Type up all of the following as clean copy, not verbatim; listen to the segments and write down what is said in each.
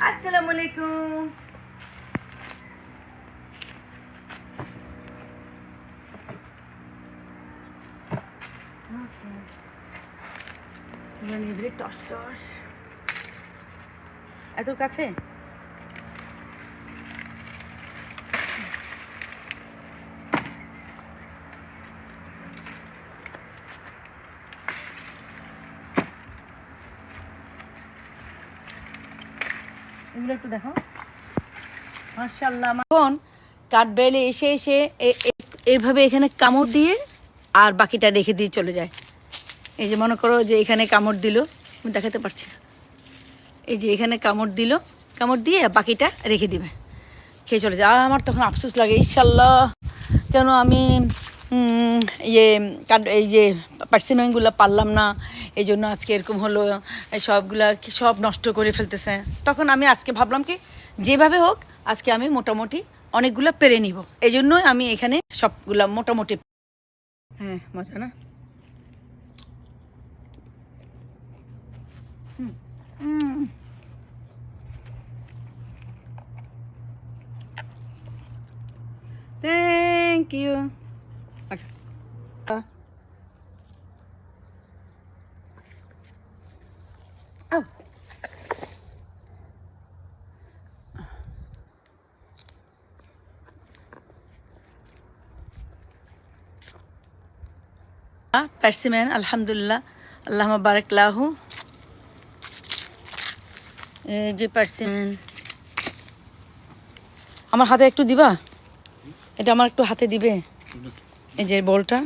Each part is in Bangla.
আসসালামু আলাইকুম। টস টস এত কাছে এগুলো একটু দেখো। মাশাআল্লাহ। এখন কাঠবেলে এসে এসে এইভাবে এখানে কামড় দিয়ে আর বাকিটা রেখে দিয়ে চলে যায়। এই যে মনে করো যে এখানে কামড় দিল, আমি দেখাতে পারছি না, এই যে এখানে কামড় দিল, কামড় দিয়ে বাকিটা রেখে দিবে, খেয়ে চলে যায়। আর আমার তখন আফসোস লাগে, ইনশাল্লাহ কেন আমি এই যে পার্সিমেন্টগুলো পারলাম না, এই জন্য আজকে এরকম হলো, সব নষ্ট করে ফেলতেছে। তখন আমি আজকে ভাবলাম কি যেভাবে হোক আজকে আমি মোটামুটি অনেকগুলো পেরে নিব, এই জন্যই আমি এখানে সবগুলা মোটামুটি। হ্যাঁ, মজা না? Thank you. পার্সিমেন আলহামদুলিল্লাহ, আল্লাহ বারাক লাহু। এই যে পার্সিমেন আমার হাতে একটু দিবা, এটা আমার একটু হাতে দিবে, এই যে বলটা।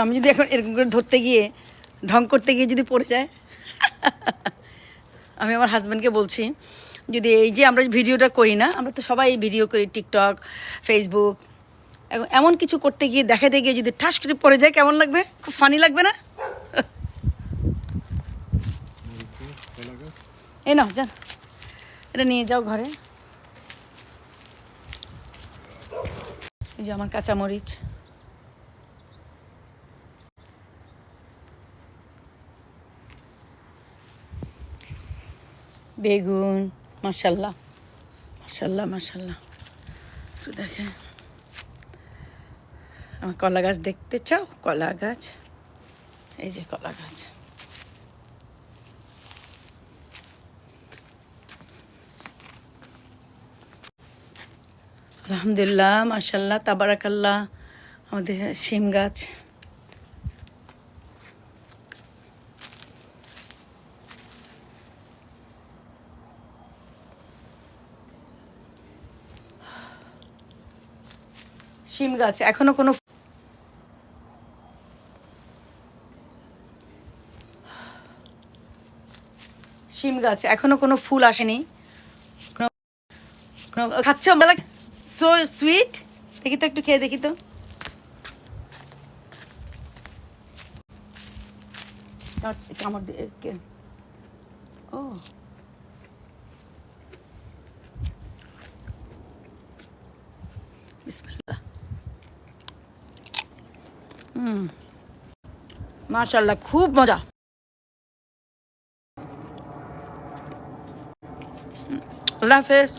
আমি যদি এখন এরকম করে ধরতে গিয়ে ঢং করতে গিয়ে যদি পড়ে যায়, আমি আমার হাজব্যান্ডকে বলছি, যদি এই যে আমরা ভিডিওটা করি না, আমরা তো সবাই ভিডিও করি, টিকটক, ফেসবুক, এমন কিছু করতে গিয়ে দেখাতে গিয়ে যদি ঠাস করে পড়ে যায় কেমন লাগবে? খুব ফানি লাগবে না? এই নাও যান, এটা নিয়ে যাও ঘরে। এই যে আমার কাঁচামরিচ, বেগুন, মাশাল্লাহ মাশাল্লাহ মাশাল্লাহ। একটু দেখে, আমার কলা গাছ দেখতে চাও? কলা গাছ, এই যে কলা গাছ। আলহামদুলিল্লাহ মাশাল্লাহ তাবারাকাল্লাহ। আমাদের শিম গাছ, শিম গাছ এখনো কোনো শিম গাছ এখনো কোনো ফুল আসেনি। খাচ্ছ? So sweet. দেখি তো, একটু খেয়ে দেখি তো। কামড় দিয়ে, ও বিসমিল্লাহ। মাশাআল্লাহ, খুব মজা। আল্লাহ হাফেজ।